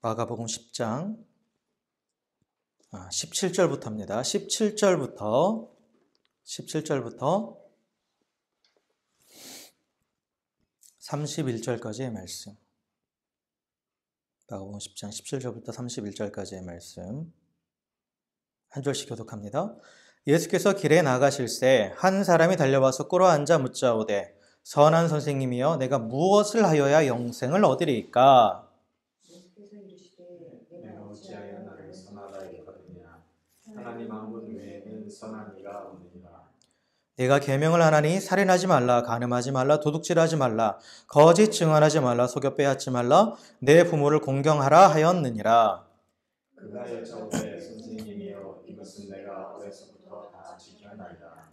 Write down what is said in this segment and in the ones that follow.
마가복음 10장 17절부터입니다. 17절부터 31절까지의 말씀. 마가복음 10장 17절부터 31절까지의 말씀. 한 절씩 교독합니다. 예수께서 길에 나가실새 한 사람이 달려와서 꿇어앉아 묻자오되 선한 선생님이여 내가 무엇을 하여야 영생을 얻으리이까? 내가 어찌하여 나를 선하다 여겼느냐? 하나님 한 분 외에는 선한 이가 없느니라. 내가 계명을 하나니 살인하지 말라, 간음하지 말라, 도둑질하지 말라, 거짓 증언하지 말라, 속여 빼앗지 말라, 내 부모를 공경하라 하였느니라. 그가 여짜오되 선생님이여 이것은 내가 어려서부터 다 지켰나이다.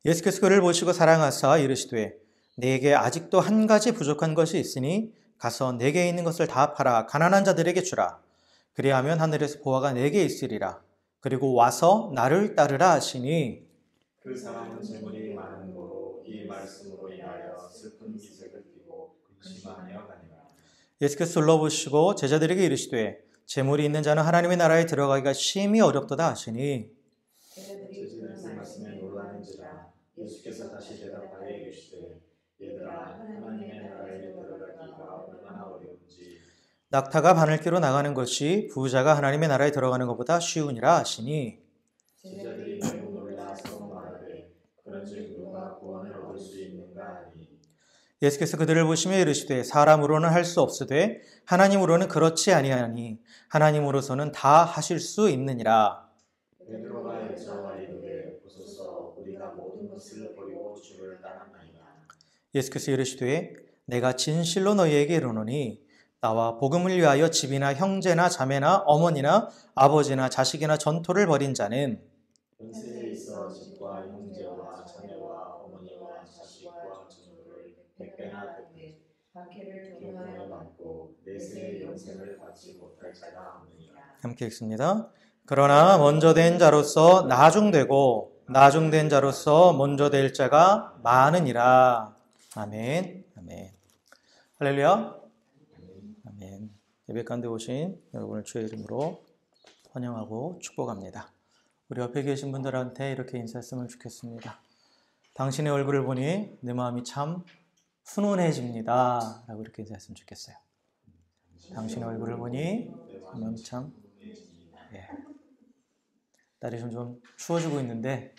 예수께서 그를 보시고 사랑하사 이르시되 네게 아직도 한 가지 부족한 것이 있으니 가서 네게 있는 것을 다 팔아 가난한 자들에게 주라. 그리하면 하늘에서 보화가 네게 있으리라. 그리고 와서 나를 따르라 하시니 그 사람은 재물이 많은 고로 이 말씀으로 인하여 슬픈 기색을 띠고 근심하며 가니라. 예수께서 둘러보시고 제자들에게 이르시되 재물이 있는 자는 하나님의 나라에 들어가기가 심히 어렵도다 하시니 제자들이 그 말씀에 놀라는지라. 예수께서 다시 대답하여 이르시되 얘들아 하나님의 나라에 들어가기가 얼마나 어려운지 낙타가 바늘기로 나가는 것이 부자가 하나님의 나라에 들어가는 것보다 쉬우니라 하시니 제자들이 매우 놀라서 말하되 그런즉 누가 구원을 얻을 수 있는가 하니 예수께서 그들을 보시며 이르시되 사람으로는 할 수 없으되 하나님으로는 그렇지 아니하니 하나님으로서는 다 하실 수 있느니라. 베드로가 여자와 이르되 보소서 우리가 모든 것을 버리고 주를 따랐나이다. 예수께서 이르시되 내가 진실로 너희에게 이르노니 나와 복음을 위하여 집이나 형제나 자매나 어머니나 아버지나 자식이나 전토를 벌인 자는 현세에 있어 집과 형제와 자매와 어머니와 자식과 전토를 100배나 박해를 경고를 받고 내세의 영생을 받지 못할 자가 없느니라. 함께 읽습니다. 그러나 먼저 된 자로서 나중되고 나중된 자로서 먼저 될 자가 많으니라. 아멘. 아멘. 할렐루야. 아멘. 예배 가운데 오신 여러분을 주의 이름으로 환영하고 축복합니다. 우리 옆에 계신 분들한테 이렇게 인사했으면 좋겠습니다. 당신의 얼굴을 보니 내 마음이 참 훈훈해집니다. 라고 이렇게 인사했으면 좋겠어요. 당신의 얼굴을 보니 내 마음이 참 날이 좀 추워지고 있는데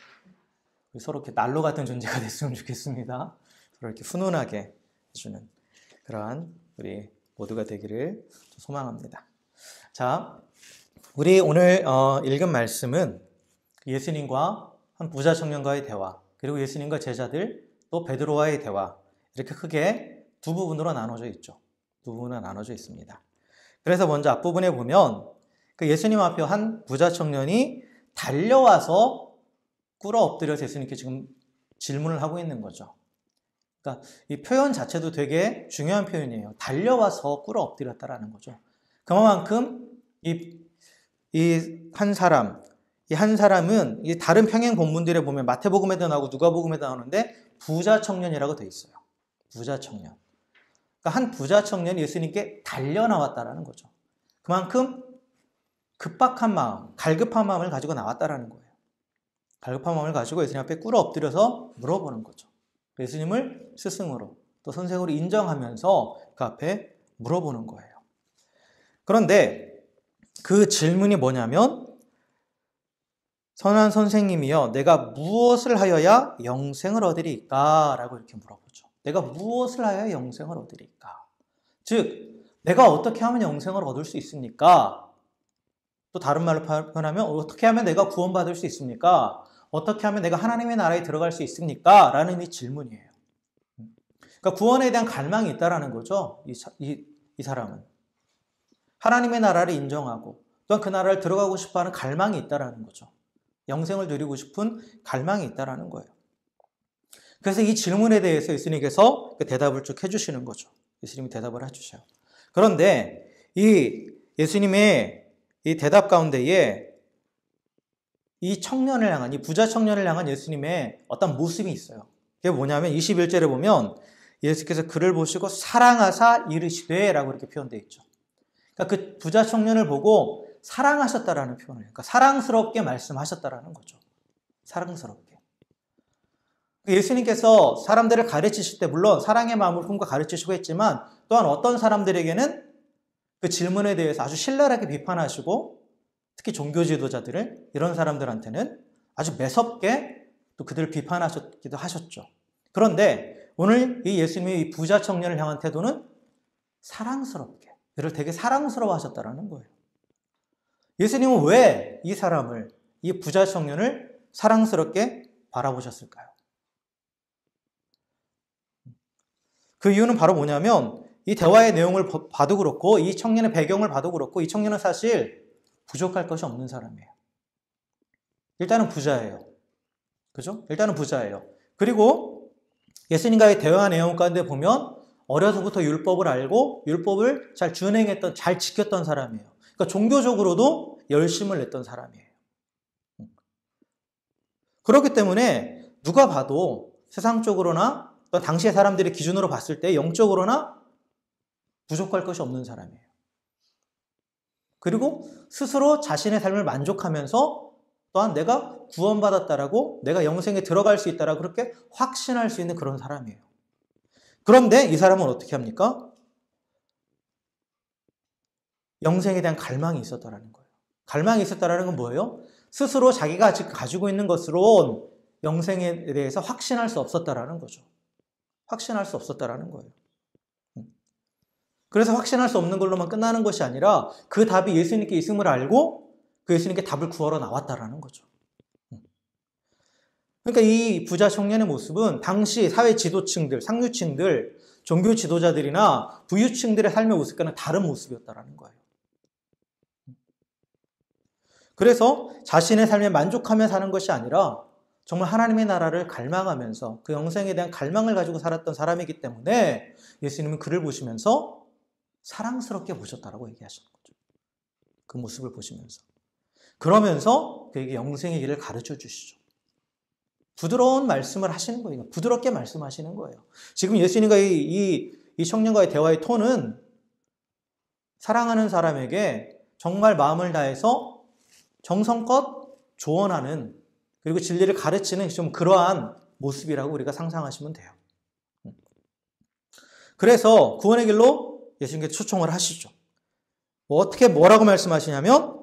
서로 이렇게 난로 같은 존재가 됐으면 좋겠습니다. 서로 이렇게 훈훈하게 해주는 그러한 우리 모두가 되기를 소망합니다. 자, 우리 오늘 읽은 말씀은 예수님과 한 부자 청년과의 대화, 그리고 예수님과 제자들, 또 베드로와의 대화, 이렇게 크게 두 부분으로 나눠져 있죠. 두 부분으로 나눠져 있습니다. 그래서 먼저 앞부분에 보면 그 예수님 앞에 한 부자 청년이 달려와서 꿇어 엎드려서 예수님께 지금 질문을 하고 있는 거죠. 그러니까 이 표현 자체도 되게 중요한 표현이에요. 달려와서 꿇어 엎드렸다라는 거죠. 그만큼 이 한 사람은 이 다른 평행 본문들에 보면 마태복음에도 나오고 누가복음에도 나오는데 부자 청년이라고 돼 있어요. 부자 청년. 그러니까 한 부자 청년이 예수님께 달려 나왔다라는 거죠. 그만큼 급박한 마음, 갈급한 마음을 가지고 나왔다라는 거예요. 갈급한 마음을 가지고 예수님 앞에 꿇어 엎드려서 물어보는 거죠. 예수님을 스승으로 또 선생으로 인정하면서 그 앞에 물어보는 거예요. 그런데 그 질문이 뭐냐면 선한 선생님이여 내가 무엇을 하여야 영생을 얻으리까? 라고 이렇게 물어보죠. 내가 무엇을 하여야 영생을 얻으리까? 즉 내가 어떻게 하면 영생을 얻을 수 있습니까? 또 다른 말로 표현하면 어떻게 하면 내가 구원받을 수 있습니까? 어떻게 하면 내가 하나님의 나라에 들어갈 수 있습니까? 라는 이 질문이에요. 그러니까 구원에 대한 갈망이 있다라는 거죠. 이 사람은. 하나님의 나라를 인정하고 또한 그 나라를 들어가고 싶어하는 갈망이 있다라는 거죠. 영생을 누리고 싶은 갈망이 있다라는 거예요. 그래서 이 질문에 대해서 예수님께서 대답을 쭉 해주시는 거죠. 예수님이 대답을 해주셔요. 그런데 이 예수님의 이 대답 가운데에 이 청년을 향한, 이 부자 청년을 향한 예수님의 어떤 모습이 있어요. 그게 뭐냐면 21절에 보면 예수께서 그를 보시고 사랑하사 이르시되 라고 이렇게 표현되어 있죠. 그러니까 그 부자 청년을 보고 사랑하셨다라는 표현을 해요. 그러니까 사랑스럽게 말씀하셨다라는 거죠. 사랑스럽게. 예수님께서 사람들을 가르치실 때 물론 사랑의 마음을 품고 가르치시고 했지만 또한 어떤 사람들에게는 그 질문에 대해서 아주 신랄하게 비판하시고 특히 종교 지도자들을 이런 사람들한테는 아주 매섭게 또 그들을 비판하셨기도 하셨죠. 그런데 오늘 이 예수님의 이 부자 청년을 향한 태도는 사랑스럽게, 그를 되게 사랑스러워 하셨다라는 거예요. 예수님은 왜 이 사람을, 이 부자 청년을 사랑스럽게 바라보셨을까요? 그 이유는 바로 뭐냐면 이 대화의 내용을 봐도 그렇고 이 청년의 배경을 봐도 그렇고 이 청년은 사실 부족할 것이 없는 사람이에요. 일단은 부자예요. 그죠? 일단은 부자예요. 그리고 예수님과의 대화 내용 가운데 보면 어려서부터 율법을 알고 율법을 잘 준행했던, 잘 지켰던 사람이에요. 그러니까 종교적으로도 열심을 냈던 사람이에요. 그렇기 때문에 누가 봐도 세상적으로나 또 당시의 사람들의 기준으로 봤을 때 영적으로나 부족할 것이 없는 사람이에요. 그리고 스스로 자신의 삶을 만족하면서 또한 내가 구원받았다라고 내가 영생에 들어갈 수 있다라고 그렇게 확신할 수 있는 그런 사람이에요. 그런데 이 사람은 어떻게 합니까? 영생에 대한 갈망이 있었다라는 거예요. 갈망이 있었다라는 건 뭐예요? 스스로 자기가 지금 가지고 있는 것으로 영생에 대해서 확신할 수 없었다라는 거죠. 확신할 수 없었다라는 거예요. 그래서 확신할 수 없는 걸로만 끝나는 것이 아니라 그 답이 예수님께 있음을 알고 그 예수님께 답을 구하러 나왔다라는 거죠. 그러니까 이 부자 청년의 모습은 당시 사회 지도층들, 상류층들, 종교 지도자들이나 부유층들의 삶의 모습과는 다른 모습이었다라는 거예요. 그래서 자신의 삶에 만족하며 사는 것이 아니라 정말 하나님의 나라를 갈망하면서 그 영생에 대한 갈망을 가지고 살았던 사람이기 때문에 예수님은 그를 보시면서 사랑스럽게 보셨다라고 얘기하시는 거죠. 그 모습을 보시면서. 그러면서 그에게 영생의 길을 가르쳐 주시죠. 부드러운 말씀을 하시는 거예요. 부드럽게 말씀하시는 거예요. 지금 예수님과 이 청년과의 대화의 톤은 사랑하는 사람에게 정말 마음을 다해서 정성껏 조언하는 그리고 진리를 가르치는 좀 그러한 모습이라고 우리가 상상하시면 돼요. 그래서 구원의 길로 예수님께 초청을 하시죠. 어떻게 뭐라고 말씀하시냐면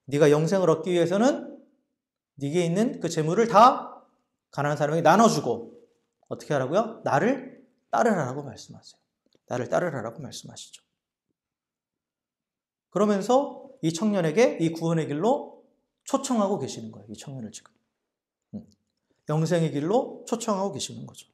네가 영생을 얻기 위해서는 네게 있는 그 재물을 다 가난한 사람에게 나눠주고 어떻게 하라고요? 나를 따르라고 말씀하세요. 나를 따르라고 말씀하시죠. 그러면서 이 청년에게 이 구원의 길로 초청하고 계시는 거예요. 이 청년을 지금. 영생의 길로 초청하고 계시는 거죠.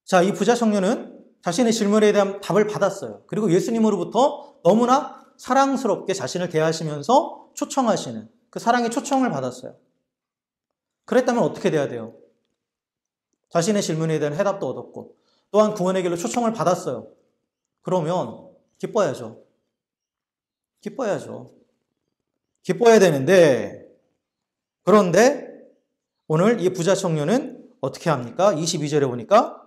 자, 이 부자 청년은 자신의 질문에 대한 답을 받았어요. 그리고 예수님으로부터 너무나 사랑스럽게 자신을 대하시면서 초청하시는 그 사랑의 초청을 받았어요. 그랬다면 어떻게 돼야 돼요? 자신의 질문에 대한 해답도 얻었고 또한 구원의 길로 초청을 받았어요. 그러면 기뻐야죠. 기뻐야죠. 기뻐야 되는데 그런데 오늘 이 부자 청년은 어떻게 합니까? 22절에 보니까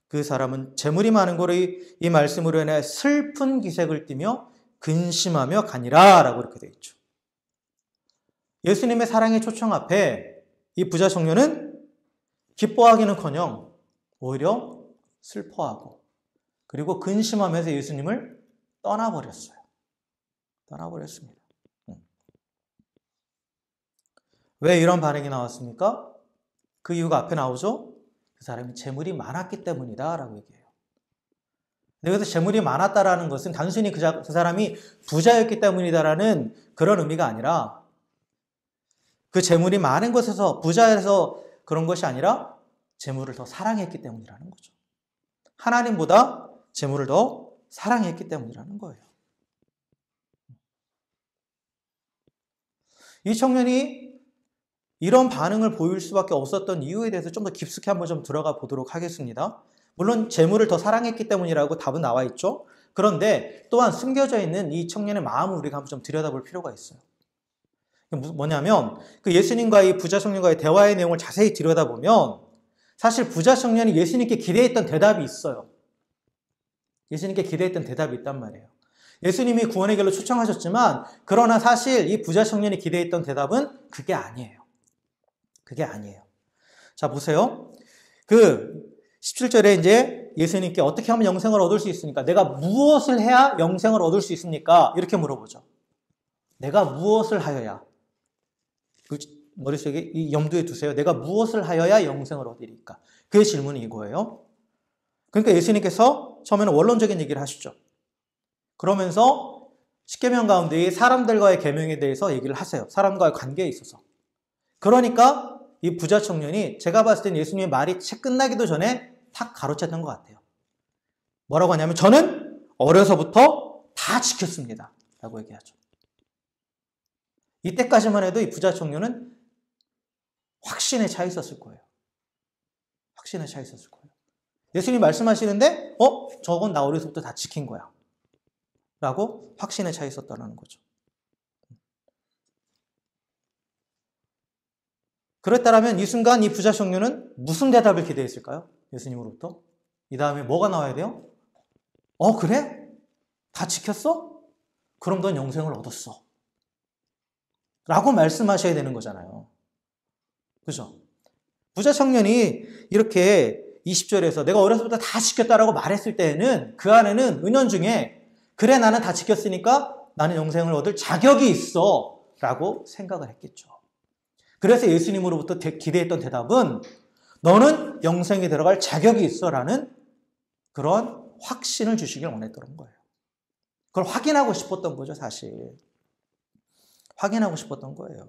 그 사람은 재물이 많은 거로 이 말씀으로 인해 슬픈 기색을 띠며 근심하며 가니라 라고 이렇게 되어 있죠. 예수님의 사랑의 초청 앞에 이 부자 청년은 기뻐하기는커녕 오히려 슬퍼하고 그리고 근심하면서 예수님을 떠나버렸어요. 떠나버렸습니다. 왜 이런 반응이 나왔습니까? 그 이유가 앞에 나오죠. 그 사람이 재물이 많았기 때문이다 라고 얘기해요. 여기서 재물이 많았다라는 것은 단순히 그 사람이 부자였기 때문이다라는 그런 의미가 아니라 그 재물이 많은 것에서 부자여서 그런 것이 아니라 재물을 더 사랑했기 때문이라는 거죠. 하나님보다 재물을 더 사랑했기 때문이라는 거예요. 이 청년이 이런 반응을 보일 수밖에 없었던 이유에 대해서 좀 더 깊숙이 한번 좀 들어가 보도록 하겠습니다. 물론 재물을 더 사랑했기 때문이라고 답은 나와 있죠. 그런데 또한 숨겨져 있는 이 청년의 마음을 우리가 한번 좀 들여다볼 필요가 있어요. 뭐냐면 그 예수님과 이 부자 청년과의 대화의 내용을 자세히 들여다보면 사실 부자 청년이 예수님께 기대했던 대답이 있어요. 예수님께 기대했던 대답이 있단 말이에요. 예수님이 구원의 길로 초청하셨지만 그러나 사실 이 부자 청년이 기대했던 대답은 그게 아니에요. 그게 아니에요. 자, 보세요. 17절에 이제 예수님께 어떻게 하면 영생을 얻을 수 있습니까? 내가 무엇을 해야 영생을 얻을 수 있습니까? 이렇게 물어보죠. 내가 무엇을 하여야? 머릿속에 이 염두에 두세요. 내가 무엇을 하여야 영생을 얻으리까? 그 질문이 이거예요. 그러니까 예수님께서 처음에는 원론적인 얘기를 하시죠. 그러면서 십계명 가운데의 사람들과의 계명에 대해서 얘기를 하세요. 사람과의 관계에 있어서. 그러니까 이 부자 청년이 제가 봤을 땐 예수님의 말이 채 끝나기도 전에 탁 가로챘던 것 같아요. 뭐라고 하냐면 저는 어려서부터 다 지켰습니다. 라고 얘기하죠. 이때까지만 해도 이 부자 청년은 확신에 차 있었을 거예요. 확신에 차 있었을 거예요. 예수님이 말씀하시는데 저건 나 어려서부터 다 지킨 거야. 라고 확신에 차 있었다는 거죠. 그랬다면 이 순간 이 부자 청년은 무슨 대답을 기대했을까요? 예수님으로부터. 이 다음에 뭐가 나와야 돼요? 그래? 다 지켰어? 그럼 넌 영생을 얻었어. 라고 말씀하셔야 되는 거잖아요. 그죠? 부자 청년이 이렇게 20절에서 내가 어려서부터 다 지켰다라고 말했을 때에는 그 안에는 은연중에 그래 나는 다 지켰으니까 나는 영생을 얻을 자격이 있어 라고 생각을 했겠죠. 그래서 예수님으로부터 기대했던 대답은 너는 영생에 들어갈 자격이 있어 라는 그런 확신을 주시길 원했던 거예요. 그걸 확인하고 싶었던 거죠, 사실. 확인하고 싶었던 거예요.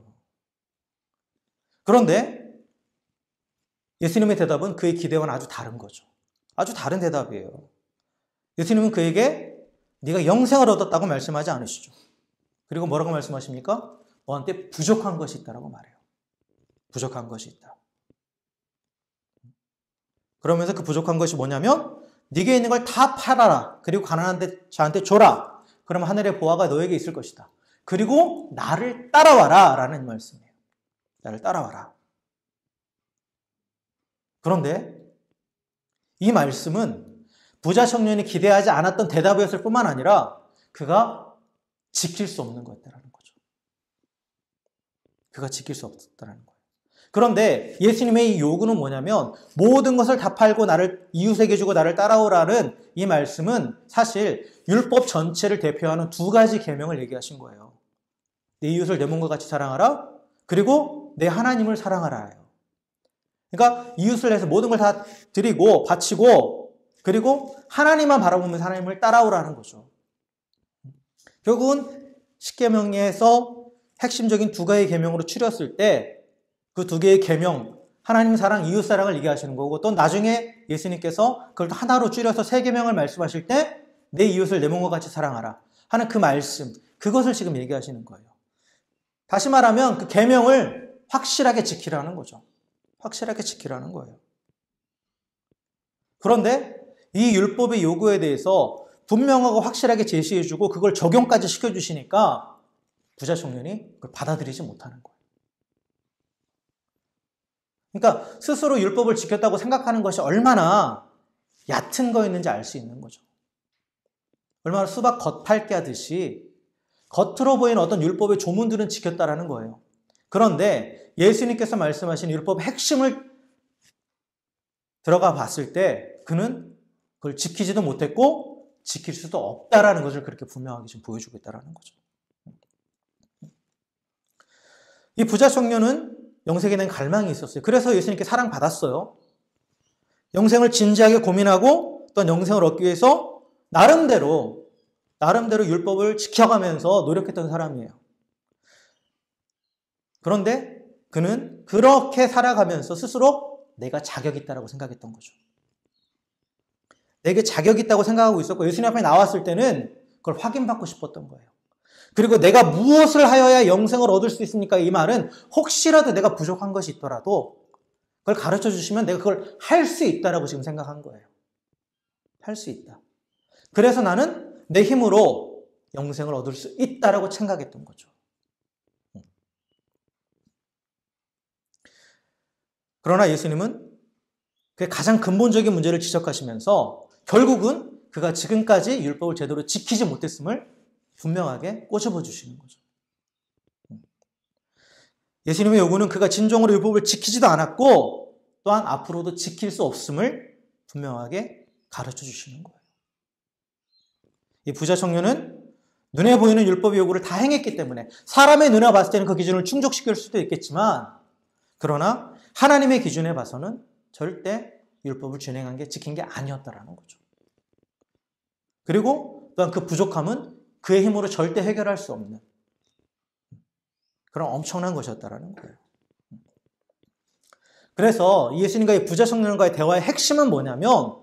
그런데 예수님의 대답은 그의 기대와는 아주 다른 거죠. 아주 다른 대답이에요. 예수님은 그에게 네가 영생을 얻었다고 말씀하지 않으시죠. 그리고 뭐라고 말씀하십니까? 너한테 부족한 것이 있다라고 말해요. 부족한 것이 있다. 그러면서 그 부족한 것이 뭐냐면 네게 있는 걸 다 팔아라. 그리고 가난한 자한테 줘라. 그러면 하늘의 보화가 너에게 있을 것이다. 그리고 나를 따라와라 라는 말씀이에요. 나를 따라와라. 그런데 이 말씀은 부자 청년이 기대하지 않았던 대답이었을 뿐만 아니라 그가 지킬 수 없는 거였다는 거죠. 그가 지킬 수 없었다는 거예요. 그런데 예수님의 이 요구는 뭐냐면 모든 것을 다 팔고 나를 이웃에게 주고 나를 따라오라는 이 말씀은 사실 율법 전체를 대표하는 두 가지 계명을 얘기하신 거예요. 내 이웃을 내 몸과 같이 사랑하라. 그리고 내 하나님을 사랑하라예요. 그러니까 이웃을 해서 모든 걸 다 드리고 바치고 그리고 하나님만 바라보면서 하나님을 따라오라는 거죠. 결국은 십계명에서 핵심적인 두 가지 계명으로 추렸을 때 그 두 개의 계명, 하나님 사랑, 이웃 사랑을 얘기하시는 거고 또 나중에 예수님께서 그걸 또 하나로 줄여서 세 계명을 말씀하실 때 내 이웃을 내 몸과 같이 사랑하라 하는 그 말씀, 그것을 지금 얘기하시는 거예요. 다시 말하면 그 계명을 확실하게 지키라는 거죠. 확실하게 지키라는 거예요. 그런데 이 율법의 요구에 대해서 분명하고 확실하게 제시해주고 그걸 적용까지 시켜주시니까 부자 청년이 그걸 받아들이지 못하는 거예요. 그러니까 스스로 율법을 지켰다고 생각하는 것이 얼마나 얕은 거였는지 알 수 있는 거죠. 얼마나 수박 겉핥기 하듯이 겉으로 보이는 어떤 율법의 조문들은 지켰다라는 거예요. 그런데 예수님께서 말씀하신 율법의 핵심을 들어가 봤을 때 그는 그걸 지키지도 못했고 지킬 수도 없다라는 것을 그렇게 분명하게 지금 보여주고 있다는 거죠. 이 부자 청년은 영생에 대한 갈망이 있었어요. 그래서 예수님께 사랑받았어요. 영생을 진지하게 고민하고 또 영생을 얻기 위해서 나름대로 율법을 지켜가면서 노력했던 사람이에요. 그런데 그는 그렇게 살아가면서 스스로 내가 자격이 있다고 생각했던 거죠. 내게 자격이 있다고 생각하고 있었고 예수님 앞에 나왔을 때는 그걸 확인받고 싶었던 거예요. 그리고 내가 무엇을 하여야 영생을 얻을 수 있습니까? 이 말은 혹시라도 내가 부족한 것이 있더라도 그걸 가르쳐 주시면 내가 그걸 할 수 있다라고 지금 생각한 거예요. 할 수 있다. 그래서 나는 내 힘으로 영생을 얻을 수 있다라고 생각했던 거죠. 그러나 예수님은 그 가장 근본적인 문제를 지적하시면서 결국은 그가 지금까지 율법을 제대로 지키지 못했음을 분명하게 꼬집어 주시는 거죠. 예수님의 요구는 그가 진정으로 율법을 지키지도 않았고 또한 앞으로도 지킬 수 없음을 분명하게 가르쳐 주시는 거예요. 이 부자 청년은 눈에 보이는 율법의 요구를 다 행했기 때문에 사람의 눈에 봤을 때는 그 기준을 충족시킬 수도 있겠지만 그러나 하나님의 기준에 봐서는 절대 율법을 지킨 게 아니었다라는 거죠. 그리고 또한 그 부족함은 그의 힘으로 절대 해결할 수 없는 그런 엄청난 것이었다라는 거예요. 그래서 예수님과 이 부자 청년과의 대화의 핵심은 뭐냐면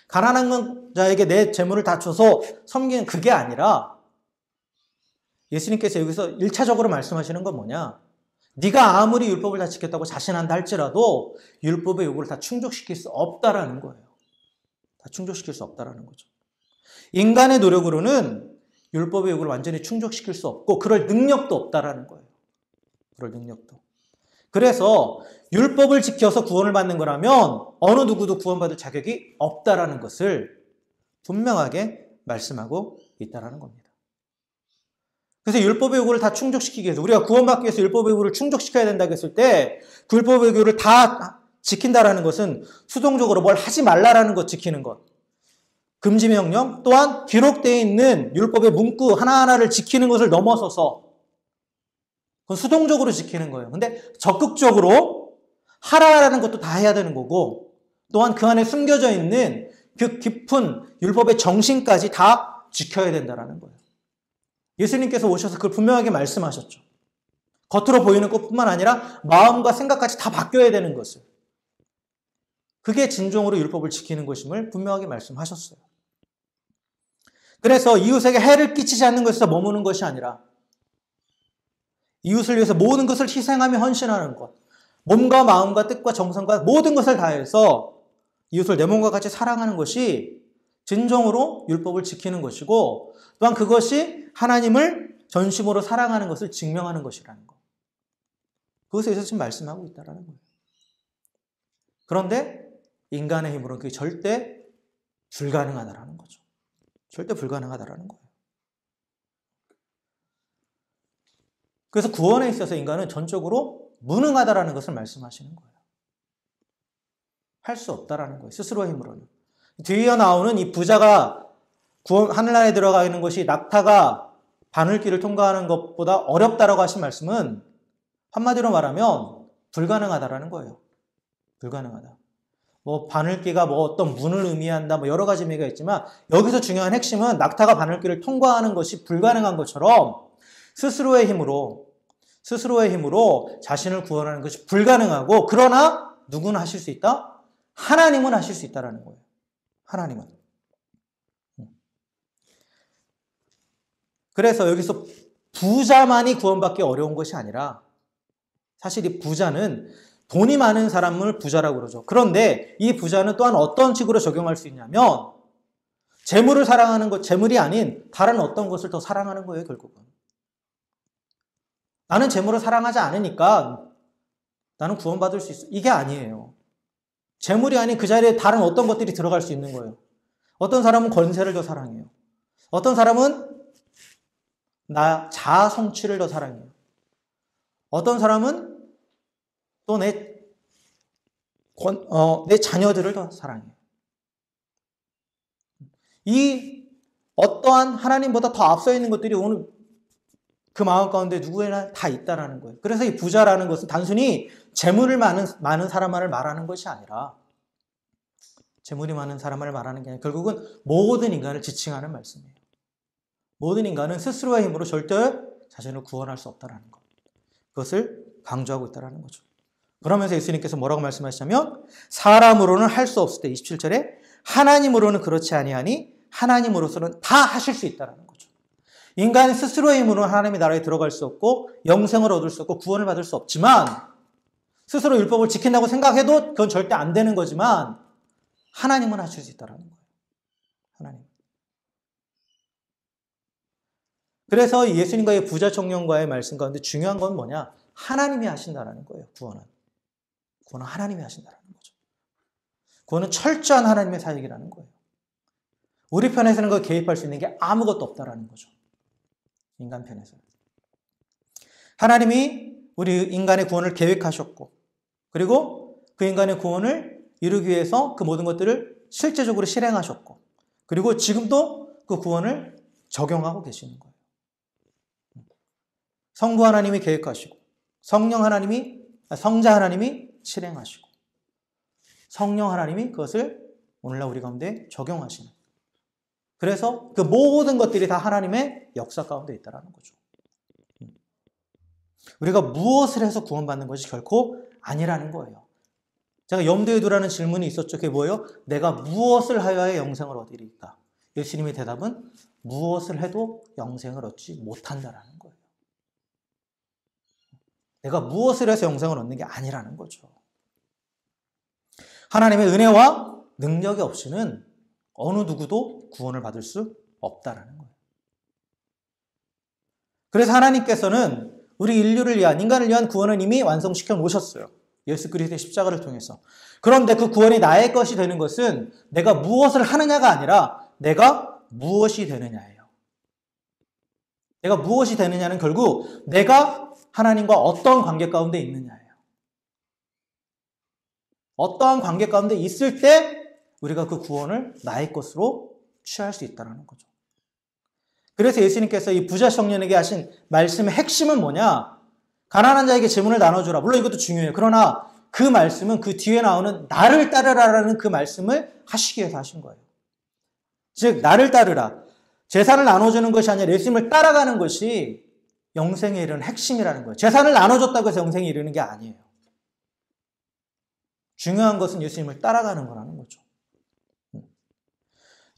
가난한 자에게 내 재물을 다 줘서 섬기는 그게 아니라 예수님께서 여기서 1차적으로 말씀하시는 건 뭐냐? 네가 아무리 율법을 다 지켰다고 자신한다 할지라도 율법의 요구를 다 충족시킬 수 없다라는 거예요. 다 충족시킬 수 없다라는 거죠. 인간의 노력으로는 율법의 요구를 완전히 충족시킬 수 없고 그럴 능력도 없다라는 거예요. 그럴 능력도. 그래서 율법을 지켜서 구원을 받는 거라면 어느 누구도 구원받을 자격이 없다라는 것을 분명하게 말씀하고 있다라는 겁니다. 그래서 율법의 요구를 다 충족시키기 위해서 우리가 구원받기 위해서 율법의 요구를 충족시켜야 된다고 했을 때 그 율법의 요구를 다 지킨다라는 것은 수동적으로 뭘 하지 말라라는 것 지키는 것. 금지 명령 또한 기록되어 있는 율법의 문구 하나하나를 지키는 것을 넘어서서 그건 수동적으로 지키는 거예요. 근데 적극적으로 하라라는 것도 다 해야 되는 거고 또한 그 안에 숨겨져 있는 그 깊은 율법의 정신까지 다 지켜야 된다라는 거예요. 예수님께서 오셔서 그걸 분명하게 말씀하셨죠. 겉으로 보이는 것뿐만 아니라 마음과 생각까지 다 바뀌어야 되는 것을. 그게 진정으로 율법을 지키는 것임을 분명하게 말씀하셨어요. 그래서 이웃에게 해를 끼치지 않는 것에서 머무는 것이 아니라 이웃을 위해서 모든 것을 희생하며 헌신하는 것. 몸과 마음과 뜻과 정성과 모든 것을 다해서 이웃을 내 몸과 같이 사랑하는 것이 진정으로 율법을 지키는 것이고 또한 그것이 하나님을 전심으로 사랑하는 것을 증명하는 것이라는 것. 그것에 대해서 지금 말씀하고 있다는 거예요. 그런데 인간의 힘으로는 그게 절대 불가능하다는 거죠. 절대 불가능하다는 거예요. 그래서 구원에 있어서 인간은 전적으로 무능하다라는 것을 말씀하시는 거예요. 할 수 없다라는 거예요. 스스로의 힘으로는. 뒤에 나오는 이 부자가 하늘나라에 들어가는 것이 낙타가 바늘길을 통과하는 것보다 어렵다라고 하신 말씀은 한마디로 말하면 불가능하다라는 거예요. 불가능하다. 뭐 바늘길가 뭐 어떤 문을 의미한다 뭐 여러 가지 의미가 있지만 여기서 중요한 핵심은 낙타가 바늘길을 통과하는 것이 불가능한 것처럼 스스로의 힘으로 자신을 구원하는 것이 불가능하고 그러나 누구는 하실 수 있다? 하나님은 하실 수 있다라는 거예요. 하나님은. 그래서 여기서 부자만이 구원받기 어려운 것이 아니라 사실 이 부자는 돈이 많은 사람을 부자라고 그러죠. 그런데 이 부자는 또한 어떤 식으로 적용할 수 있냐면 재물을 사랑하는 것, 재물이 아닌 다른 어떤 것을 더 사랑하는 거예요, 결국은. 나는 재물을 사랑하지 않으니까 나는 구원받을 수 있어. 이게 아니에요. 재물이 아닌 그 자리에 다른 어떤 것들이 들어갈 수 있는 거예요. 어떤 사람은 권세를 더 사랑해요. 어떤 사람은 자아 성취를 더 사랑해요. 어떤 사람은 또 내 자녀들을 더 사랑해요. 이 어떠한 하나님보다 더 앞서 있는 것들이 오늘 그 마음 가운데 누구에나 다 있다라는 거예요. 그래서 이 부자라는 것은 단순히 재물을 많은 사람만을 말하는 것이 아니라 재물이 많은 사람을 말하는 게 아니라 결국은 모든 인간을 지칭하는 말씀이에요. 모든 인간은 스스로의 힘으로 절대 자신을 구원할 수 없다라는 것. 그것을 강조하고 있다라는 거죠. 그러면서 예수님께서 뭐라고 말씀하시냐면 사람으로는 할 수 없을 때 27절에 하나님으로는 그렇지 아니하니 하나님으로서는 다 하실 수 있다라는 거죠. 인간 스스로의 힘으로는 하나님의 나라에 들어갈 수 없고 영생을 얻을 수 없고 구원을 받을 수 없지만 스스로 율법을 지킨다고 생각해도 그건 절대 안 되는 거지만 하나님은 하실 수 있다라는 거예요. 하나님. 그래서 예수님과의 부자 청년과의 말씀 가운데 중요한 건 뭐냐? 하나님이 하신다라는 거예요. 구원은 하나님이 하신다라는 거죠. 구원은 철저한 하나님의 사역이라는 거예요. 우리 편에서는 그 개입할 수 있는 게 아무것도 없다라는 거죠. 인간 편에서는. 하나님이 우리 인간의 구원을 계획하셨고, 그리고 그 인간의 구원을 이루기 위해서 그 모든 것들을 실제적으로 실행하셨고, 그리고 지금도 그 구원을 적용하고 계시는 거예요. 성부 하나님이 계획하시고, 성자 하나님이 실행하시고, 성령 하나님이 그것을 오늘날 우리 가운데 적용하시는. 그래서 그 모든 것들이 다 하나님의 역사 가운데 있다는 거죠. 우리가 무엇을 해서 구원받는 것이 결코 아니라는 거예요. 제가 염두에 두라는 질문이 있었죠. 그게 뭐예요? 내가 무엇을 하여야 영생을 얻으리까? 예수님의 대답은 무엇을 해도 영생을 얻지 못한다라는 거예요. 내가 무엇을 해서 영생을 얻는 게 아니라는 거죠. 하나님의 은혜와 능력이 없이는 어느 누구도 구원을 받을 수 없다라는 거예요. 그래서 하나님께서는 우리 인류를 위한, 인간을 위한 구원을 이미 완성시켜 놓으셨어요. 예수 그리스도의 십자가를 통해서. 그런데 그 구원이 나의 것이 되는 것은 내가 무엇을 하느냐가 아니라 내가 무엇이 되느냐예요. 내가 무엇이 되느냐는 결국 내가 하나님과 어떤 관계 가운데 있느냐예요. 어떠한 관계 가운데 있을 때 우리가 그 구원을 나의 것으로 취할 수 있다는 거죠. 그래서 예수님께서 이 부자 청년에게 하신 말씀의 핵심은 뭐냐? 가난한 자에게 재물을 나눠주라. 물론 이것도 중요해요. 그러나 그 말씀은 그 뒤에 나오는 나를 따르라라는 그 말씀을 하시기 위해서 하신 거예요. 즉 나를 따르라. 재산을 나눠주는 것이 아니라 예수님을 따라가는 것이 영생에 이르는 핵심이라는 거예요. 재산을 나눠줬다고 해서 영생에 이르는 게 아니에요. 중요한 것은 예수님을 따라가는 거라는 거죠.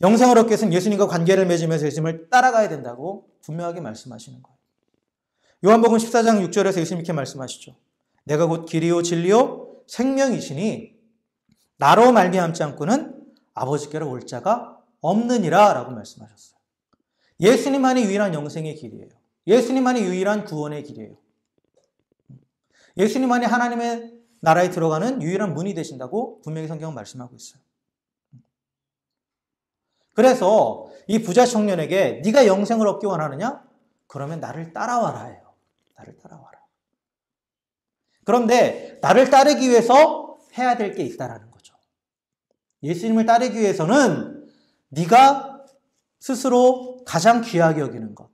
영생을 얻기 위해서는 예수님과 관계를 맺으면서 예수님을 따라가야 된다고 분명하게 말씀하시는 거예요. 요한복음 14장 6절에서 예수님 이렇게 말씀하시죠. 내가 곧 길이요 진리요 생명이시니 나로 말미암지 않고는 아버지께로 올 자가 없느니라 라고 말씀하셨어요. 예수님만이 유일한 영생의 길이에요. 예수님만이 유일한 구원의 길이에요. 예수님만이 하나님의 나라에 들어가는 유일한 문이 되신다고 분명히 성경은 말씀하고 있어요. 그래서 이 부자 청년에게 네가 영생을 얻기 원하느냐? 그러면 나를 따라와라 해요. 나를 따라와라. 그런데 나를 따르기 위해서 해야 될 게 있다라는 거죠. 예수님을 따르기 위해서는 네가 스스로 가장 귀하게 여기는 것,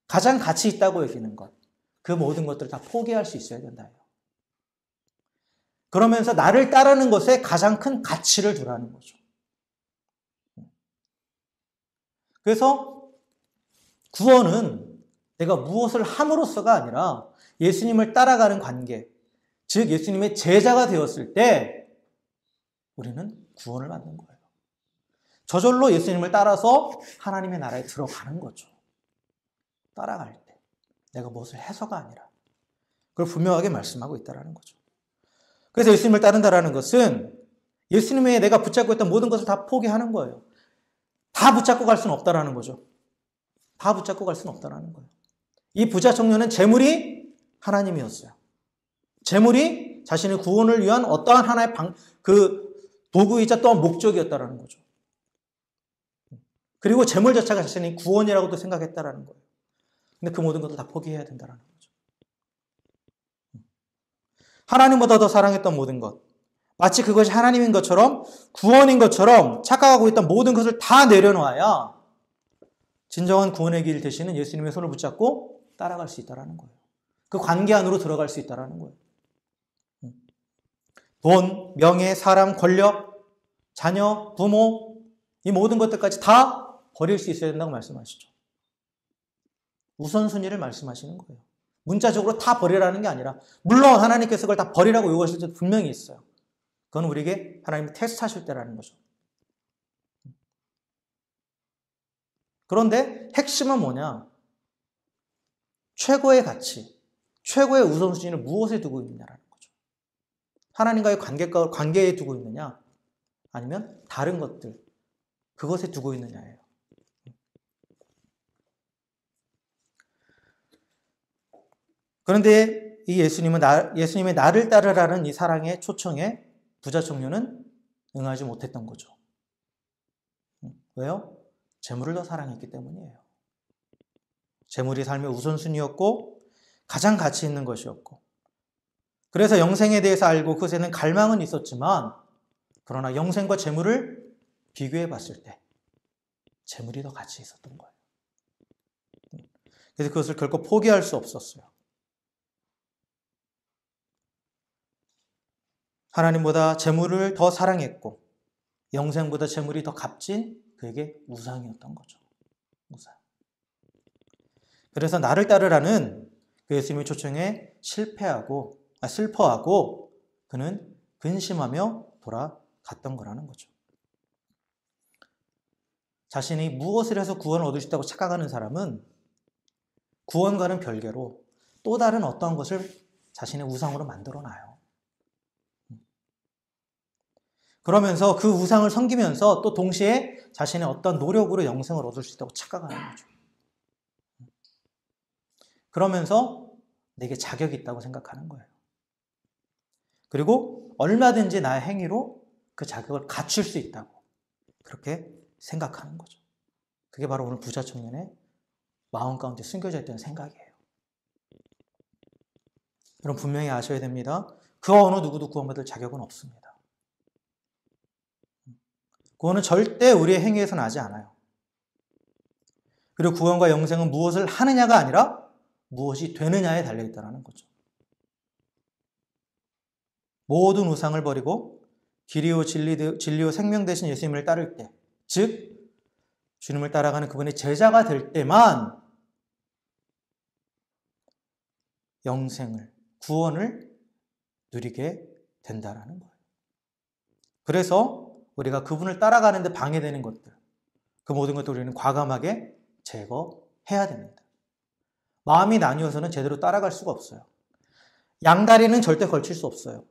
가장 가치 있다고 여기는 것, 그 모든 것들을 다 포기할 수 있어야 된다 해요. 그러면서 나를 따르는 것에 가장 큰 가치를 두라는 거죠. 그래서 구원은 내가 무엇을 함으로써가 아니라 예수님을 따라가는 관계, 즉 예수님의 제자가 되었을 때 우리는 구원을 받는 거예요. 저절로 예수님을 따라서 하나님의 나라에 들어가는 거죠. 따라갈 때 내가 무엇을 해서가 아니라 그걸 분명하게 말씀하고 있다는 거죠. 그래서 예수님을 따른다는 것은 예수님의 내가 붙잡고 있던 모든 것을 다 포기하는 거예요. 다 붙잡고 갈 수는 없다라는 거죠. 다 붙잡고 갈 수는 없다라는 거예요. 이 부자 청년은 재물이 하나님이었어요. 재물이 자신의 구원을 위한 어떠한 하나의 도구이자 또한 목적이었다라는 거죠. 그리고 재물 자체가 자신의 구원이라고도 생각했다라는 거예요. 근데 그 모든 것을 다 포기해야 된다라는 거죠. 하나님보다 더 사랑했던 모든 것, 마치 그것이 하나님인 것처럼 구원인 것처럼 착각하고 있던 모든 것을 다 내려놓아야 진정한 구원의 길 되시는 예수님의 손을 붙잡고 따라갈 수 있다는 거예요. 그 관계 안으로 들어갈 수 있다는 거예요. 돈, 명예, 사람, 권력, 자녀, 부모 이 모든 것들까지 다 버릴 수 있어야 된다고 말씀하시죠. 우선순위를 말씀하시는 거예요. 문자적으로 다 버리라는 게 아니라 물론 하나님께서 그걸 다 버리라고 요구하실 때 분명히 있어요. 그건 우리에게 하나님이 테스트하실 때라는 거죠. 그런데 핵심은 뭐냐? 최고의 가치, 최고의 우선순위를 무엇에 두고 있느냐라는 거죠. 하나님과의 관계에 두고 있느냐? 아니면 다른 것들, 그것에 두고 있느냐예요. 그런데 이 예수님의 나를 따르라는 이 사랑의 초청에 부자 청년은 응하지 못했던 거죠. 왜요? 재물을 더 사랑했기 때문이에요. 재물이 삶의 우선순위였고 가장 가치 있는 것이었고, 그래서 영생에 대해서 알고 그것에는 갈망은 있었지만, 그러나 영생과 재물을 비교해 봤을 때 재물이 더 가치 있었던 거예요. 그래서 그것을 결코 포기할 수 없었어요. 하나님보다 재물을 더 사랑했고 영생보다 재물이 더 값진 그에게 우상이었던 거죠. 우상. 그래서 나를 따르라는 그 예수님의 초청에 슬퍼하고 그는 근심하며 돌아갔던 거라는 거죠. 자신이 무엇을 해서 구원을 얻을 수 있다고 착각하는 사람은 구원과는 별개로 또 다른 어떠한 것을 자신의 우상으로 만들어놔요. 그러면서 그 우상을 섬기면서 또 동시에 자신의 어떤 노력으로 영생을 얻을 수 있다고 착각하는 거죠. 그러면서 내게 자격이 있다고 생각하는 거예요. 그리고 얼마든지 나의 행위로 그 자격을 갖출 수 있다고 그렇게 생각하는 거죠. 그게 바로 오늘 부자 청년의 마음 가운데 숨겨져 있던 생각이에요. 여러분 분명히 아셔야 됩니다. 그 어느 누구도 구원받을 자격은 없습니다. 구원은 절대 우리의 행위에서 나지 않아요. 그리고 구원과 영생은 무엇을 하느냐가 아니라 무엇이 되느냐에 달려있다는 거죠. 모든 우상을 버리고 길이요 진리요 생명 되신 예수님을 따를 때, 즉 주님을 따라가는 그분의 제자가 될 때만 영생을, 구원을 누리게 된다는 거예요. 그래서 우리가 그분을 따라가는데 방해되는 것들, 그 모든 것들 우리는 과감하게 제거해야 됩니다. 마음이 나뉘어서는 제대로 따라갈 수가 없어요. 양다리는 절대 걸칠 수 없어요.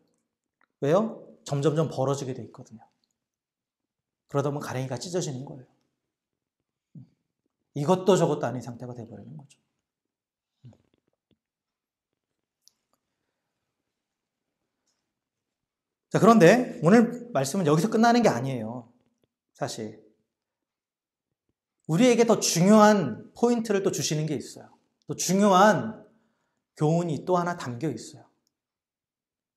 왜요? 점점점 벌어지게 돼 있거든요. 그러다 보면 가랭이가 찢어지는 거예요. 이것도 저것도 아닌 상태가 돼버리는 거죠. 자, 그런데 오늘 말씀은 여기서 끝나는 게 아니에요. 사실 우리에게 더 중요한 포인트를 또 주시는 게 있어요. 또 중요한 교훈이 또 하나 담겨 있어요.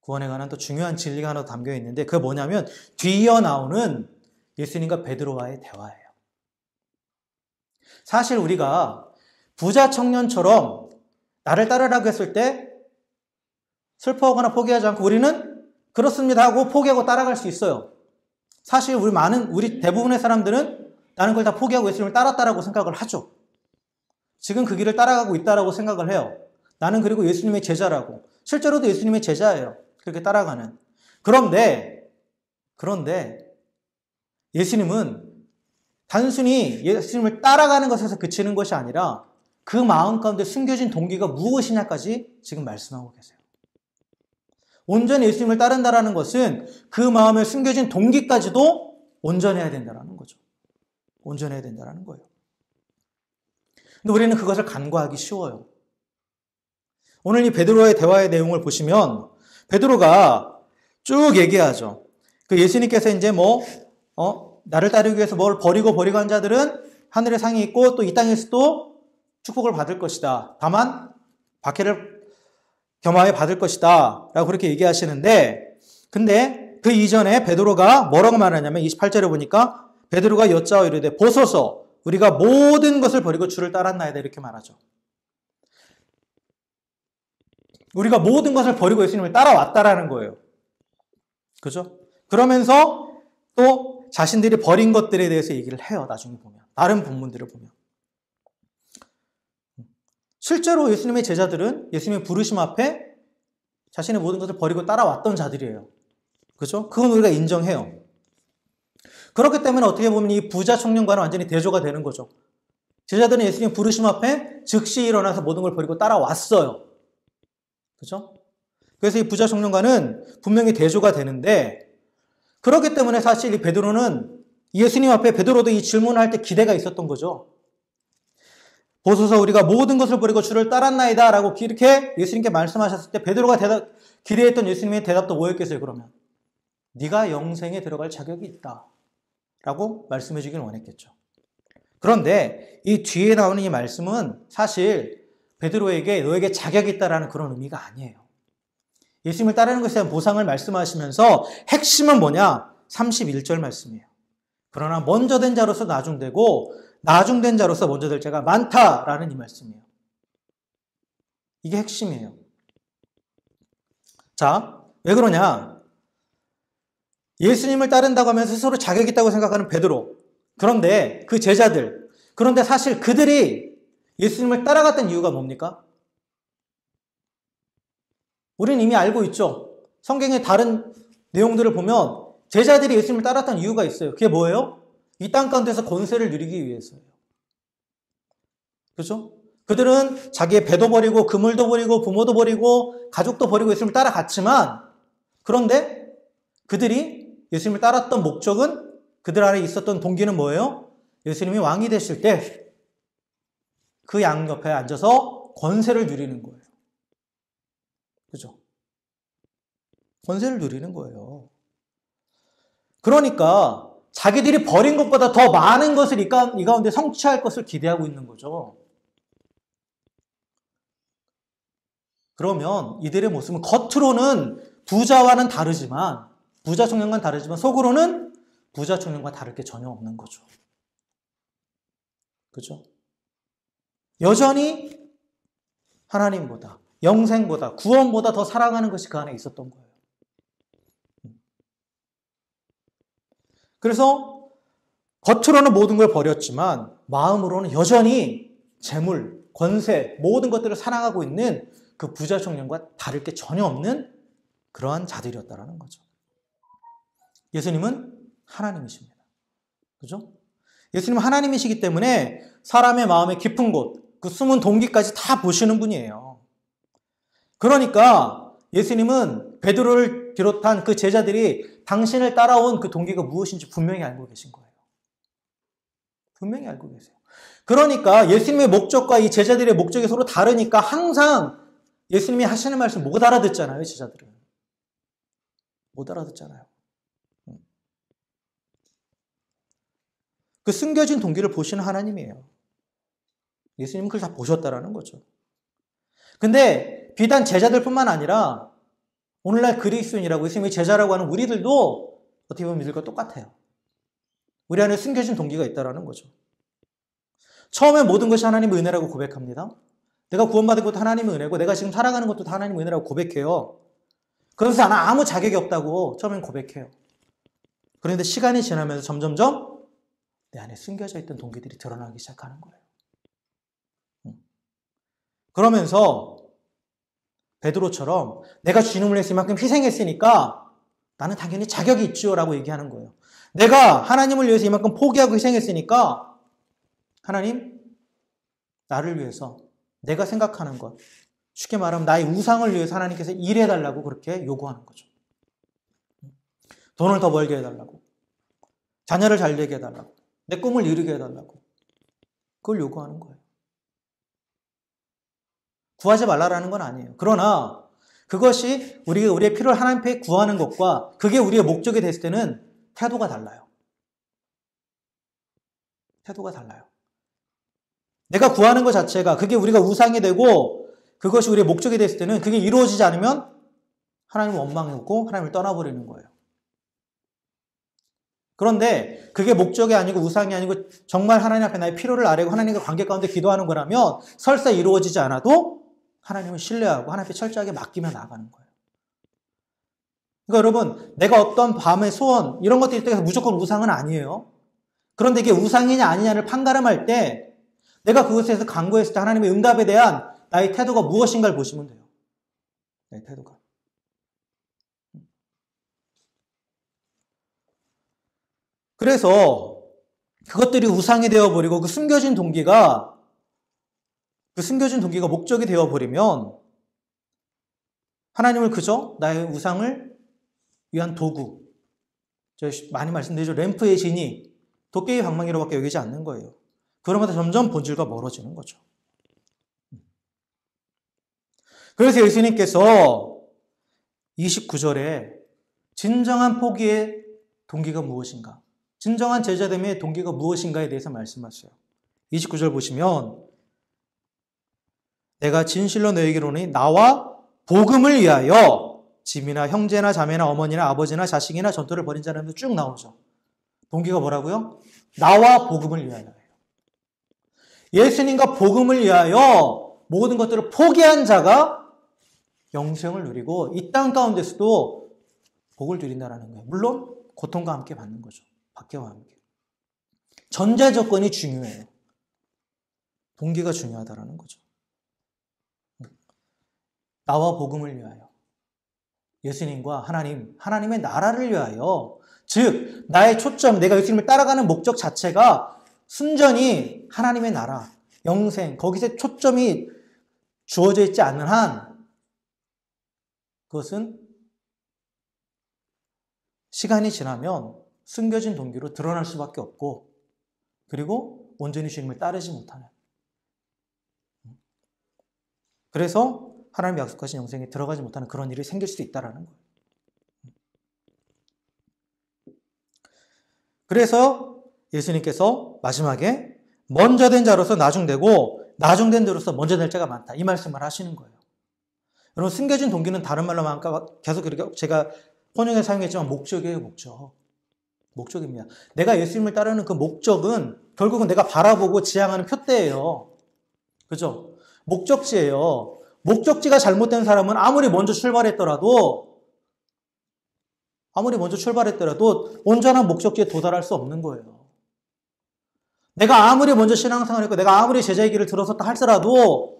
구원에 관한 또 중요한 진리가 하나 담겨 있는데 그게 뭐냐면 뒤이어 나오는 예수님과 베드로와의 대화예요. 사실 우리가 부자 청년처럼 나를 따르라고 했을 때 슬퍼하거나 포기하지 않고 우리는 그렇습니다 하고 포기하고 따라갈 수 있어요. 사실 우리 대부분의 사람들은 나는 그걸 다 포기하고 예수님을 따랐다라고 생각을 하죠. 지금 그 길을 따라가고 있다라고 생각을 해요. 나는 그리고 예수님의 제자라고. 실제로도 예수님의 제자예요. 그렇게 따라가는. 그런데 예수님은 단순히 예수님을 따라가는 것에서 그치는 것이 아니라 그 마음 가운데 숨겨진 동기가 무엇이냐까지 지금 말씀하고 계세요. 온전히 예수님을 따른다라는 것은 그 마음에 숨겨진 동기까지도 온전해야 된다는 거죠. 온전해야 된다는 거예요. 근데 우리는 그것을 간과하기 쉬워요. 오늘 이 베드로의 대화의 내용을 보시면 베드로가 쭉 얘기하죠. 그 예수님께서 이제 나를 따르기 위해서 뭘 버리고 한 자들은 하늘의 상이 있고 또 이 땅에서도 축복을 받을 것이다. 다만 박해를 겸하여 받을 것이다. 라고 그렇게 얘기하시는데 근데 그 이전에 베드로가 뭐라고 말하냐면 28절에 보니까 베드로가 여짜오 이르되 보소서 우리가 모든 것을 버리고 주를 따랐나이다 이렇게 말하죠. 우리가 모든 것을 버리고 예수님을 따라왔다라는 거예요. 그죠? 그러면서 또 자신들이 버린 것들에 대해서 얘기를 해요. 나중에 보면. 다른 본문들을 보면. 실제로 예수님의 제자들은 예수님의 부르심 앞에 자신의 모든 것을 버리고 따라왔던 자들이에요. 그죠? 그건 우리가 인정해요. 그렇기 때문에 어떻게 보면 이 부자 청년과는 완전히 대조가 되는 거죠. 제자들은 예수님 부르심 앞에 즉시 일어나서 모든 걸 버리고 따라왔어요. 그죠? 그래서 이 부자 청년과는 분명히 대조가 되는데 그렇기 때문에 사실 이 베드로는 예수님 앞에 베드로도 이 질문을 할 때 기대가 있었던 거죠. 보소서 우리가 모든 것을 버리고 주를 따랐나이다 라고 이렇게 예수님께 말씀하셨을 때 베드로가 기대했던 예수님의 대답도 뭐였겠어요 그러면? 네가 영생에 들어갈 자격이 있다 라고 말씀해 주길 원했겠죠. 그런데 이 뒤에 나오는 이 말씀은 사실 베드로에게 너에게 자격이 있다라는 그런 의미가 아니에요. 예수님을 따르는 것에 대한 보상을 말씀하시면서 핵심은 뭐냐? 31절 말씀이에요. 그러나 먼저 된 자로서 나중되고 나중된 자로서 먼저 될 자가 많다라는 이 말씀이에요. 이게 핵심이에요. 자, 왜 그러냐? 예수님을 따른다고 하면서 스스로 자격이 있다고 생각하는 베드로. 그런데 그 제자들. 그런데 사실 그들이 예수님을 따라갔던 이유가 뭡니까? 우리는 이미 알고 있죠. 성경의 다른 내용들을 보면 제자들이 예수님을 따랐던 이유가 있어요. 그게 뭐예요? 이 땅 가운데서 권세를 누리기 위해서예요. 그렇죠? 그들은 자기의 배도 버리고 그물도 버리고 부모도 버리고 가족도 버리고 예수님을 따라갔지만 그런데 그들이 예수님을 따랐던 목적은 그들 안에 있었던 동기는 뭐예요? 예수님이 왕이 되실 때 그 양 옆에 앉아서 권세를 누리는 거예요. 그죠? 권세를 누리는 거예요. 그러니까 자기들이 버린 것보다 더 많은 것을 이 가운데 성취할 것을 기대하고 있는 거죠. 그러면 이들의 모습은 겉으로는 부자와는 다르지만 부자 청년과는 다르지만 속으로는 부자 청년과 다를 게 전혀 없는 거죠. 그죠? 여전히 하나님보다 영생보다 구원보다 더 사랑하는 것이 그 안에 있었던 거예요. 그래서 겉으로는 모든 걸 버렸지만 마음으로는 여전히 재물, 권세, 모든 것들을 사랑하고 있는 그 부자 청년과 다를 게 전혀 없는 그러한 자들이었다라는 거죠. 예수님은 하나님이십니다. 그죠? 예수님은 하나님이시기 때문에 사람의 마음의 깊은 곳, 그 숨은 동기까지 다 보시는 분이에요. 그러니까 예수님은 베드로를 비롯한 그 제자들이 당신을 따라온 그 동기가 무엇인지 분명히 알고 계신 거예요. 분명히 알고 계세요. 그러니까 예수님의 목적과 이 제자들의 목적이 서로 다르니까 항상 예수님이 하시는 말씀 못 알아듣잖아요, 제자들은. 못 알아듣잖아요. 그 숨겨진 동기를 보시는 하나님이에요. 예수님은 그걸 다 보셨다라는 거죠. 근데 비단 제자들뿐만 아니라 오늘날 그리스도인이라고 예수님의 제자라고 하는 우리들도 어떻게 보면 이들과 똑같아요. 우리 안에 숨겨진 동기가 있다라는 거죠. 처음에 모든 것이 하나님의 은혜라고 고백합니다. 내가 구원받은 것도 하나님의 은혜고 내가 지금 살아가는 것도 다 하나님의 은혜라고 고백해요. 그래서 나는 아무 자격이 없다고 처음엔 고백해요. 그런데 시간이 지나면서 점점점 내 안에 숨겨져 있던 동기들이 드러나기 시작하는 거예요. 그러면서 베드로처럼 내가 주님을 위해서 이만큼 희생했으니까 나는 당연히 자격이 있죠 라고 얘기하는 거예요. 내가 하나님을 위해서 이만큼 포기하고 희생했으니까 하나님 나를 위해서 내가 생각하는 것 쉽게 말하면 나의 우상을 위해서 하나님께서 일해달라고 그렇게 요구하는 거죠. 돈을 더 벌게 해달라고 자녀를 잘 되게 해달라고 내 꿈을 이루게 해달라고 그걸 요구하는 거예요. 구하지 말라라는 건 아니에요. 그러나 그것이 우리의 필요를 하나님 앞에 구하는 것과 그게 우리의 목적이 됐을 때는 태도가 달라요. 태도가 달라요. 내가 구하는 것 자체가 그게 우리가 우상이 되고 그것이 우리의 목적이 됐을 때는 그게 이루어지지 않으면 하나님을 원망하고 하나님을 떠나버리는 거예요. 그런데 그게 목적이 아니고 우상이 아니고 정말 하나님 앞에 나의 필요를 아뢰고 하나님과 관계 가운데 기도하는 거라면 설사 이루어지지 않아도 하나님을 신뢰하고 하나님 앞에 철저하게 맡기며 나아가는 거예요. 그러니까 여러분 내가 어떤 밤의 소원 이런 것들이 있다고 해서 무조건 우상은 아니에요. 그런데 이게 우상이냐 아니냐를 판가름할 때 내가 그것에서 간구했을 때 하나님의 응답에 대한 나의 태도가 무엇인가를 보시면 돼요. 나의 태도가. 그래서 그것들이 우상이 되어버리고 그 숨겨진 동기가 목적이 되어버리면 하나님을 그저 나의 우상을 위한 도구, 제가 많이 말씀드리죠. 램프의 진이 도깨비 방망이로밖에 여기지 않는 거예요. 그러면서 점점 본질과 멀어지는 거죠. 그래서 예수님께서 29절에 진정한 포기의 동기가 무엇인가? 진정한 제자됨의 동기가 무엇인가에 대해서 말씀하세요. 29절 보시면 내가 진실로 너에게 이르노니 나와 복음을 위하여 집이나 형제나 자매나 어머니나 아버지나 자식이나 전토를 벌인 자라는 쭉 나오죠. 동기가 뭐라고요? 나와 복음을 위하여. 예수님과 복음을 위하여 모든 것들을 포기한 자가 영생을 누리고 이 땅 가운데서도 복을 누린다는 거예요. 물론 고통과 함께 받는 거죠. 박해와 함께. 전제 조건이 중요해요. 동기가 중요하다는 거죠. 나와 복음을 위하여. 예수님과 하나님의 나라를 위하여. 즉 나의 초점, 내가 예수님을 따라가는 목적 자체가 순전히 하나님의 나라, 영생, 거기서 초점이 주어져 있지 않는 한 그것은 시간이 지나면 숨겨진 동기로 드러날 수밖에 없고 그리고 온전히 주님을 따르지 못하는 그래서 하나님이 약속하신 영생에 들어가지 못하는 그런 일이 생길 수도 있다는 거예요. 그래서 예수님께서 마지막에 먼저 된 자로서 나중되고 나중된 자로서 먼저 될 자가 많다. 이 말씀을 하시는 거예요. 여러분 숨겨진 동기는 다른 말로 아까 계속 그렇게 제가 번역에 사용했지만 목적이에요. 목적입니다. 내가 예수님을 따르는 그 목적은 결국은 내가 바라보고 지향하는 표대예요. 그죠? 목적지예요. 목적지가 잘못된 사람은 아무리 먼저 출발했더라도 온전한 목적지에 도달할 수 없는 거예요. 내가 아무리 먼저 신앙생활을 했고 내가 아무리 제자의 길을 들어섰다 할지라도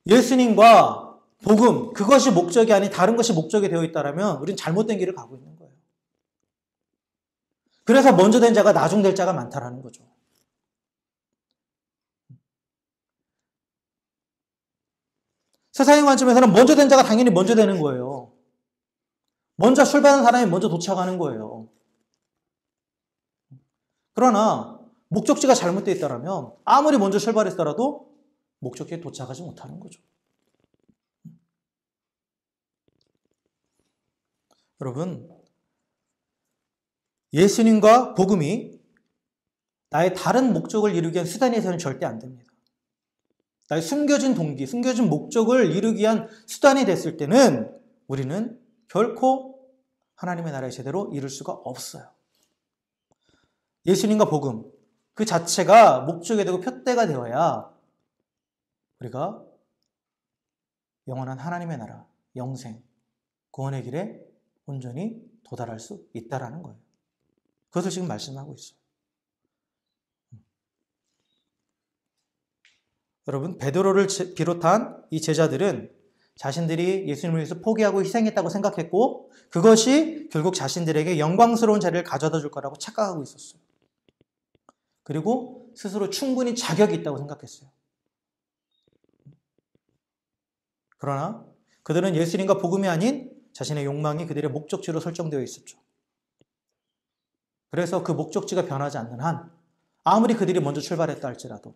예수님과 복음, 그것이 목적이 아닌 다른 것이 목적이 되어 있다면 우리는 잘못된 길을 가고 있는 거예요. 그래서 먼저 된 자가 나중될 자가 많다라는 거죠. 세상의 관점에서는 먼저 된 자가 당연히 먼저 되는 거예요. 먼저 출발한 사람이 먼저 도착하는 거예요. 그러나 목적지가 잘못되어 있다면 아무리 먼저 출발했더라도 목적지에 도착하지 못하는 거죠. 여러분, 예수님과 복음이 나의 다른 목적을 이루기 위한 수단이 되서는 절대 안 됩니다. 나의 숨겨진 동기, 숨겨진 목적을 이루기 위한 수단이 됐을 때는 우리는 결코 하나님의 나라에 제대로 이룰 수가 없어요. 예수님과 복음, 그 자체가 목적이 되고 표대가 되어야 우리가 영원한 하나님의 나라, 영생, 구원의 길에 온전히 도달할 수 있다는 거예요. 그것을 지금 말씀하고 있어요. 여러분, 베드로를 비롯한 이 제자들은 자신들이 예수님을 위해서 포기하고 희생했다고 생각했고 그것이 결국 자신들에게 영광스러운 자리를 가져다 줄 거라고 착각하고 있었어요. 그리고 스스로 충분히 자격이 있다고 생각했어요. 그러나 그들은 예수님과 복음이 아닌 자신의 욕망이 그들의 목적지로 설정되어 있었죠. 그래서 그 목적지가 변하지 않는 한 아무리 그들이 먼저 출발했다 할지라도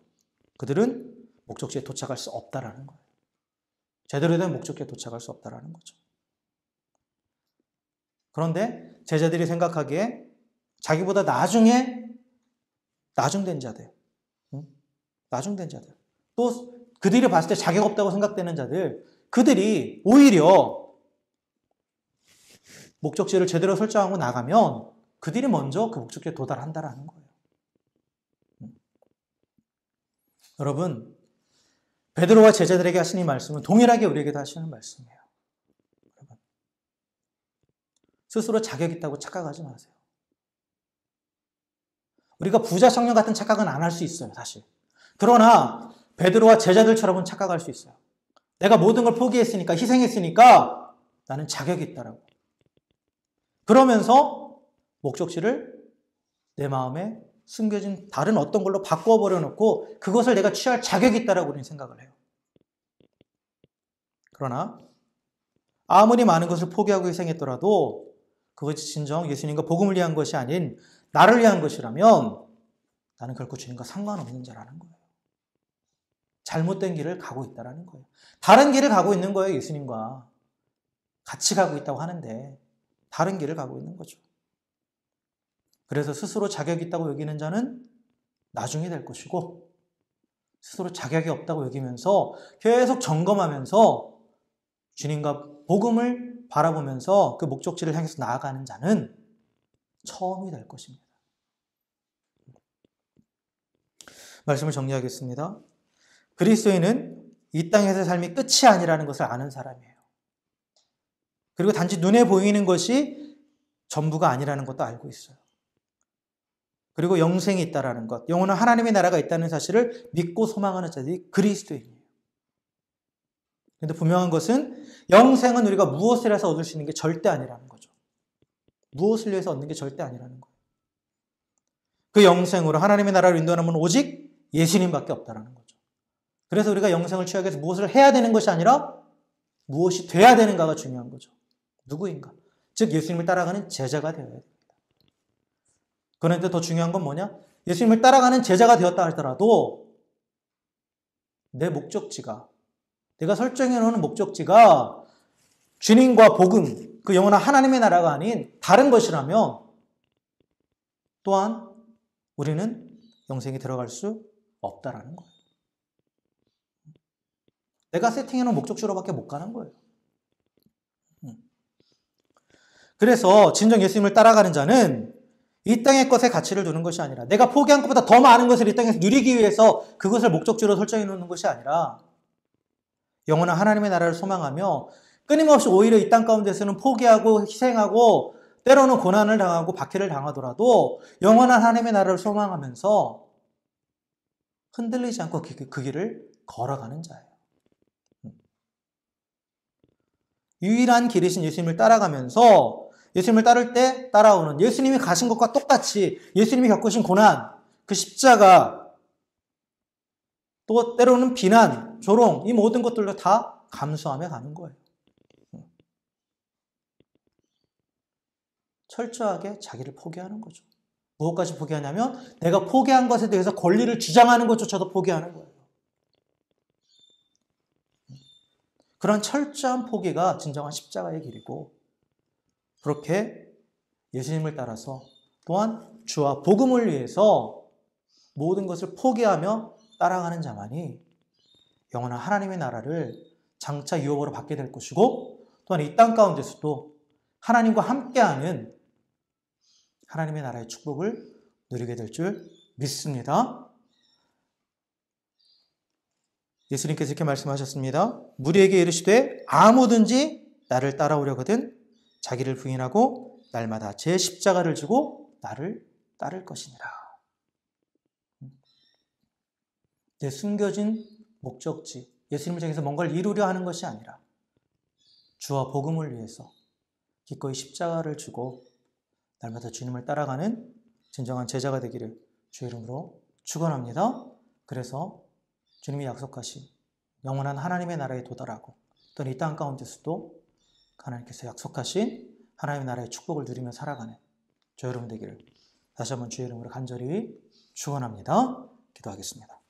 그들은 목적지에 도착할 수 없다라는 거예요. 제대로 된 목적지에 도착할 수 없다라는 거죠. 그런데 제자들이 생각하기에 자기보다 나중된 자들, 또 그들이 봤을 때 자격 없다고 생각되는 자들, 그들이 오히려 목적지를 제대로 설정하고 나가면 그들이 먼저 그 목적지에 도달한다라는 거예요. 여러분, 베드로와 제자들에게 하신 이 말씀은 동일하게 우리에게도 하시는 말씀이에요. 여러분, 스스로 자격 있다고 착각하지 마세요. 우리가 부자 청년 같은 착각은 안 할 수 있어요, 사실. 그러나 베드로와 제자들처럼은 착각할 수 있어요. 내가 모든 걸 포기했으니까, 희생했으니까 나는 자격이 있다라고. 그러면서 목적지를 내 마음에 숨겨진 다른 어떤 걸로 바꿔버려 놓고 그것을 내가 취할 자격이 있다라고 우리는 생각을 해요. 그러나 아무리 많은 것을 포기하고 희생했더라도 그것이 진정 예수님과 복음을 위한 것이 아닌 나를 위한 것이라면 나는 결코 주님과 상관없는 자라는 거예요. 잘못된 길을 가고 있다는 거예요. 다른 길을 가고 있는 거예요. 예수님과 같이 가고 있다고 하는데 다른 길을 가고 있는 거죠. 그래서 스스로 자격이 있다고 여기는 자는 나중에 될 것이고 스스로 자격이 없다고 여기면서 계속 점검하면서 주님과 복음을 바라보면서 그 목적지를 향해서 나아가는 자는 처음이 될 것입니다. 말씀을 정리하겠습니다. 그리스도인은 이 땅에서의 삶이 끝이 아니라는 것을 아는 사람이에요. 그리고 단지 눈에 보이는 것이 전부가 아니라는 것도 알고 있어요. 그리고 영생이 있다라는 것, 영원한 하나님의 나라가 있다는 사실을 믿고 소망하는 자들이 그리스도인이에요. 그런데 분명한 것은 영생은 우리가 무엇을 해서 얻을 수 있는 게 절대 아니라는 거죠. 무엇을 위해서 얻는 게 절대 아니라는 거예요. 그 영생으로 하나님의 나라를 인도하는 분은 오직 예수님밖에 없다라는 거죠. 그래서 우리가 영생을 취하기 위해서 무엇을 해야 되는 것이 아니라 무엇이 돼야 되는가가 중요한 거죠. 누구인가? 즉 예수님을 따라가는 제자가 되어야 됩니다. 그런데 더 중요한 건 뭐냐? 예수님을 따라가는 제자가 되었다 하더라도 내 목적지가, 내가 설정해 놓은 목적지가 주님과 복음, 그 영원한 하나님의 나라가 아닌 다른 것이라면 또한 우리는 영생에 들어갈 수 없다라는 거예요. 내가 세팅해 놓은 목적지로밖에 못 가는 거예요. 그래서 진정 예수님을 따라가는 자는 이 땅의 것에 가치를 두는 것이 아니라 내가 포기한 것보다 더 많은 것을 이 땅에서 누리기 위해서 그것을 목적지로 설정해 놓는 것이 아니라 영원한 하나님의 나라를 소망하며 끊임없이 오히려 이 땅 가운데서는 포기하고 희생하고 때로는 고난을 당하고 박해를 당하더라도 영원한 하나님의 나라를 소망하면서 흔들리지 않고 그 길을 걸어가는 자예요. 유일한 길이신 예수님을 따라가면서 예수님을 따를 때 따라오는 예수님이 가신 것과 똑같이 예수님이 겪으신 고난, 그 십자가, 또 때로는 비난, 조롱, 이 모든 것들도 다 감수하며 가는 거예요. 철저하게 자기를 포기하는 거죠. 무엇까지 포기하냐면 내가 포기한 것에 대해서 권리를 주장하는 것조차도 포기하는 거예요. 그런 철저한 포기가 진정한 십자가의 길이고 그렇게 예수님을 따라서 또한 주와 복음을 위해서 모든 것을 포기하며 따라가는 자만이 영원한 하나님의 나라를 장차 유업으로 받게 될 것이고 또한 이 땅 가운데서도 하나님과 함께하는 하나님의 나라의 축복을 누리게 될 줄 믿습니다. 예수님께서 이렇게 말씀하셨습니다. 무리에게 이르시되 아무든지 나를 따라오려거든 자기를 부인하고 날마다 제 십자가를 지고 나를 따를 것이니라. 내 숨겨진 목적지, 예수님을 향해서 뭔가를 이루려 하는 것이 아니라 주와 복음을 위해서 기꺼이 십자가를 지고 날마다 주님을 따라가는 진정한 제자가 되기를 주의 이름으로 축원합니다. 그래서 주님이 약속하신 영원한 하나님의 나라에 도달하고 또 이 땅 가운데서도 하나님께서 약속하신 하나님의 나라의 축복을 누리며 살아가는 저 여러분 되기를 다시 한번 주의 이름으로 간절히 축원합니다. 기도하겠습니다.